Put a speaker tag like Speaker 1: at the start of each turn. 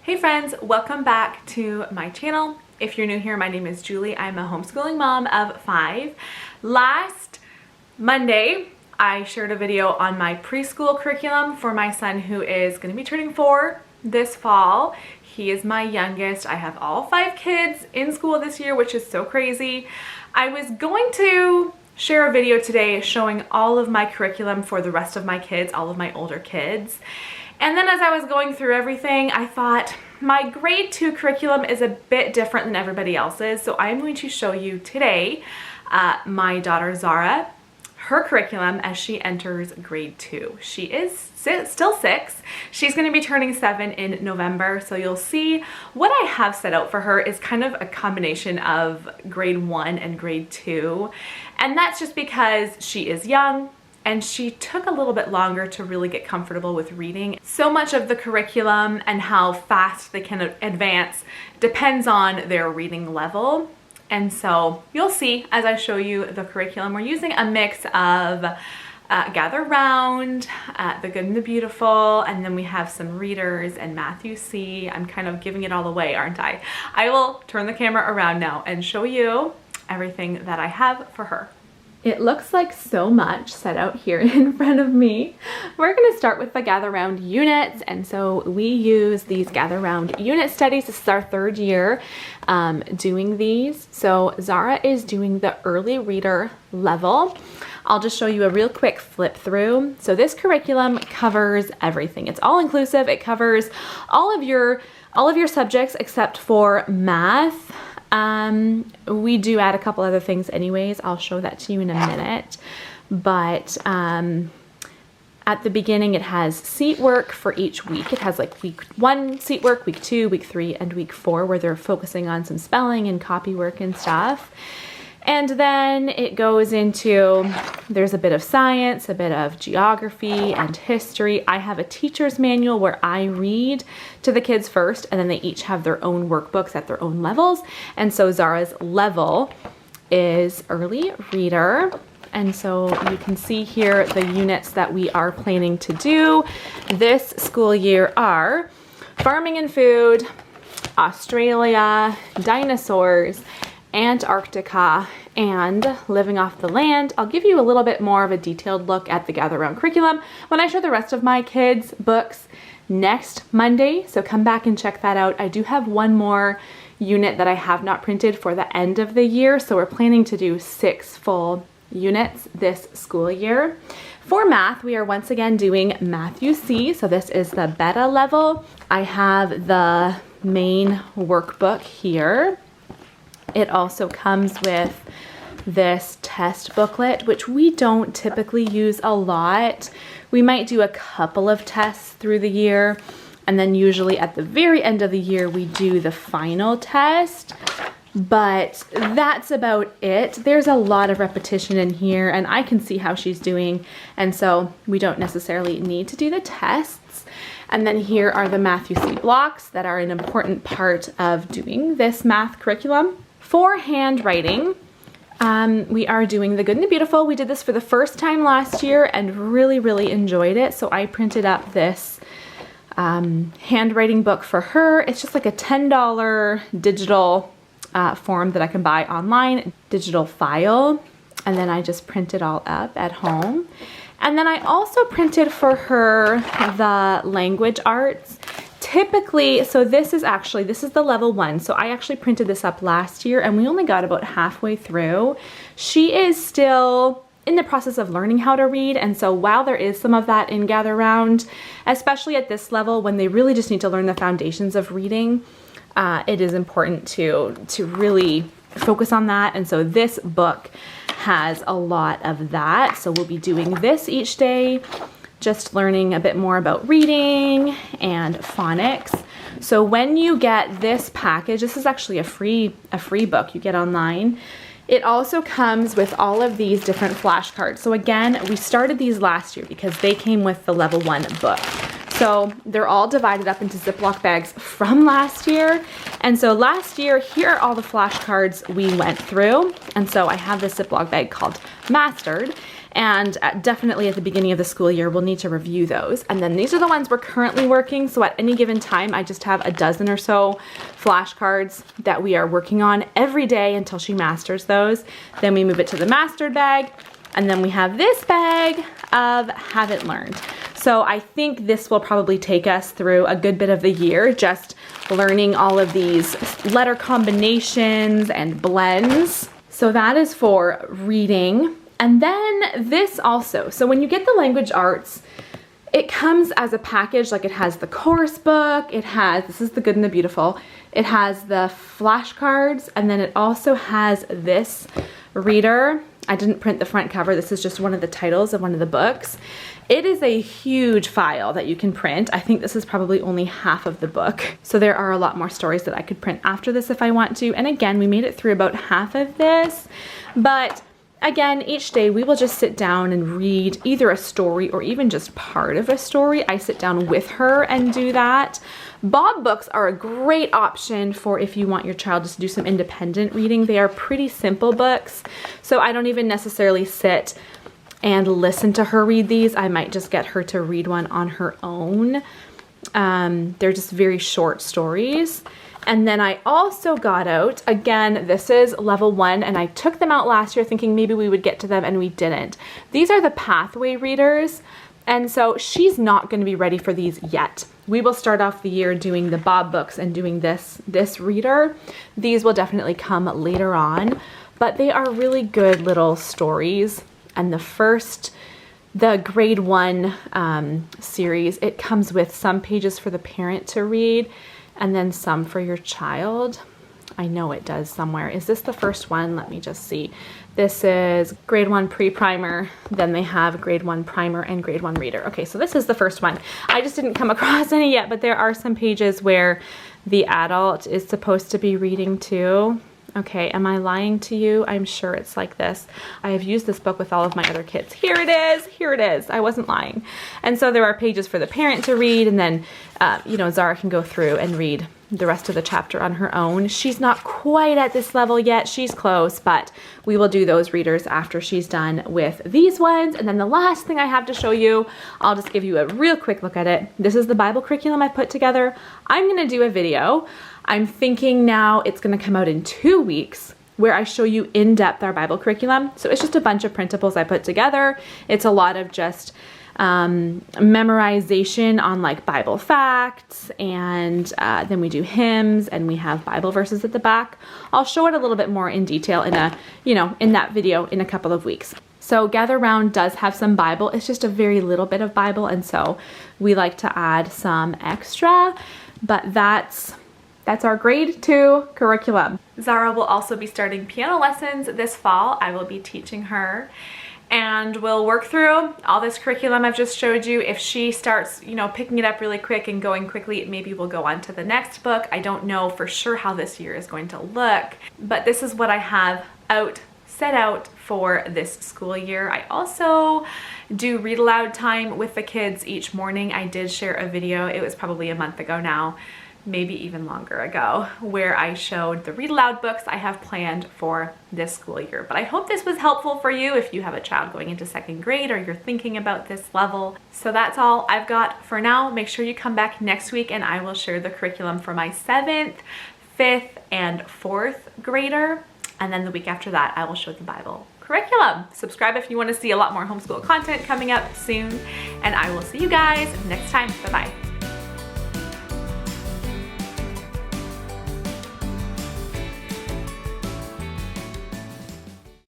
Speaker 1: Hey friends, welcome back to my channel. If you're new here, my name is Julie. I'm a homeschooling mom of 5. Last Monday, I shared a video on my preschool curriculum for my son who is going to be turning 4 this fall. He is my youngest. I have all 5 kids in school this year, which is so crazy. I was going to share a video today showing all of my curriculum for the rest of my kids, all of my older kids. And then as I was going through everything, I thought my grade 2 curriculum is a bit different than everybody else's. So I'm going to show you today my daughter Zara, her curriculum as she enters grade 2. She is still 6. She's going to be turning 7 in November. So you'll see what I have set out for her is kind of a combination of grade 1 and grade 2. And that's just because she is young. And she took a little bit longer to really get comfortable with reading. So much of the curriculum and how fast they can advance depends on their reading level. And so you'll see as I show you the curriculum, we're using a mix of Gather Round, The Good and the Beautiful, and then we have some readers and Matthew C. I'm kind of giving it all away, aren't I? I will turn the camera around now and show you everything that I have for her. It looks like so much set out here in front of me. We're going to start with the Gather Round units, and so we use these Gather Round unit studies. This is our 3rd year doing these. So Zara is doing the early reader level. I'll just show you a real quick flip through. So this curriculum covers everything. It's all inclusive. It covers all of your subjects except for math. We do add a couple other things anyways. I'll show that to you in a minute. But at the beginning it has seat work for each week. It has like week 1 seat work, week 2, week 3, and week 4 where they're focusing on some spelling and copy work and stuff. And then it goes into, there's a bit of science, a bit of geography and history. I have a teacher's manual where I read to the kids first, and then they each have their own workbooks at their own levels. And so Zara's level is early reader. And so you can see here the units that we are planning to do this school year are farming and food, Australia, dinosaurs, Antarctica, and living off the land. I'll give you a little bit more of a detailed look at the Gather Round curriculum when I show the rest of my kids' books next Monday, so come back and check that out. I do have one more unit that I have not printed for the end of the year, so we're planning to do 6 full units this school year. For math, we are once again doing Matthew C, so this is the beta level. I have the main workbook here. It also comes with this test booklet, which we don't typically use a lot. We might do a couple of tests through the year, and then usually at the very end of the year we do the final test, but that's about it. There's a lot of repetition in here, and I can see how she's doing, and so we don't necessarily need to do the tests. And then here are the Matthew C blocks that are an important part of doing this math curriculum. For handwriting, we are doing The Good and the Beautiful. We did this for the first time last year and really enjoyed it. So I printed up this handwriting book for her. It's just like a $10 digital form that I can buy online, digital file. And then I just print it all up at home. And then I also printed for her the language arts. Typically, so this is the level 1. So I actually printed this up last year and we only got about halfway through. She is still in the process of learning how to read. And so while there is some of that in Gather Round, especially at this level when they really just need to learn the foundations of reading, it is important to really focus on that. And so this book has a lot of that. So we'll be doing this each day, just learning a bit more about reading and phonics. So when you get this package, this is actually a free book you get online. It also comes with all of these different flashcards. So again, we started these last year because they came with the level 1 book. So they're all divided up into Ziploc bags from last year. And so last year, here are all the flashcards we went through. And so I have this Ziploc bag called Mastered. And definitely at the beginning of the school year, we'll need to review those. And then these are the ones we're currently working. So at any given time, I just have a dozen or so flashcards that we are working on every day until she masters those. Then we move it to the mastered bag. And then we have this bag of haven't learned. So I think this will probably take us through a good bit of the year, just learning all of these letter combinations and blends. So that is for reading. And then this also, so when you get the language arts, it comes as a package, like it has the course book, it has, this is the good and the beautiful, it has the flashcards, and then it also has this reader. I didn't print the front cover, this is just one of the titles of one of the books. It is a huge file that you can print. I think this is probably only half of the book. So there are a lot more stories that I could print after this if I want to. And again, we made it through about half of this, but again, each day we will just sit down and read either a story or even just part of a story. I sit down with her and do that. Bob books are a great option for if you want your child just to do some independent reading. They are pretty simple books, so I don't even necessarily sit and listen to her read these. I might just get her to read one on her own. They're just very short stories. And then I also got out, again, this is level 1, and I took them out last year thinking maybe we would get to them, and we didn't. These are the pathway readers, and so she's not going to be ready for these yet. We will start off the year doing the Bob books and doing this reader. These will definitely come later on, but they are really good little stories. And the grade 1 series, it comes with some pages for the parent to read, and then some for your child. I know it does somewhere. Is this the first one? Let me just see. This is grade 1 pre-primer. Then they have grade 1 primer and grade 1 reader. Okay, so this is the first one. I just didn't come across any yet, but there are some pages where the adult is supposed to be reading too. Okay, am I lying to you? I'm sure it's like this. I have used this book with all of my other kids. Here it is, here it is. I wasn't lying. And so there are pages for the parent to read, and then, you know, Zara can go through and read the rest of the chapter on her own. She's not quite at this level yet. She's close, but we will do those readers after she's done with these ones. And then the last thing I have to show you, I'll just give you a real quick look at it. This is the Bible curriculum I put together. I'm gonna do a video. I'm thinking now it's gonna come out in 2 weeks where I show you in depth our Bible curriculum. So it's just a bunch of printables I put together. It's a lot of just memorization on like Bible facts, and then we do hymns, and we have Bible verses at the back. I'll show it a little bit more in detail in in that video in a couple of weeks. So Gather Round does have some Bible. It's just a very little bit of Bible, and so we like to add some extra, but that's our grade 2 curriculum. Zara will also be starting piano lessons this fall. I will be teaching her, and we'll work through all this curriculum I've just showed you. If she starts, picking it up really quick and going quickly, maybe we'll go on to the next book. I don't know for sure how this year is going to look, but this is what I have set out for this school year. I also do read aloud time with the kids each morning. I did share a video, it was probably a month ago now, maybe even longer ago, where I showed the read aloud books I have planned for this school year. But I hope this was helpful for you if you have a child going into 2nd grade or you're thinking about this level. So that's all I've got for now. Make sure you come back next week and I will share the curriculum for my 7th, 5th, and 4th grader. And then the week after that, I will show the Bible curriculum. Subscribe if you want to see a lot more homeschool content coming up soon. And I will see you guys next time. Bye-bye.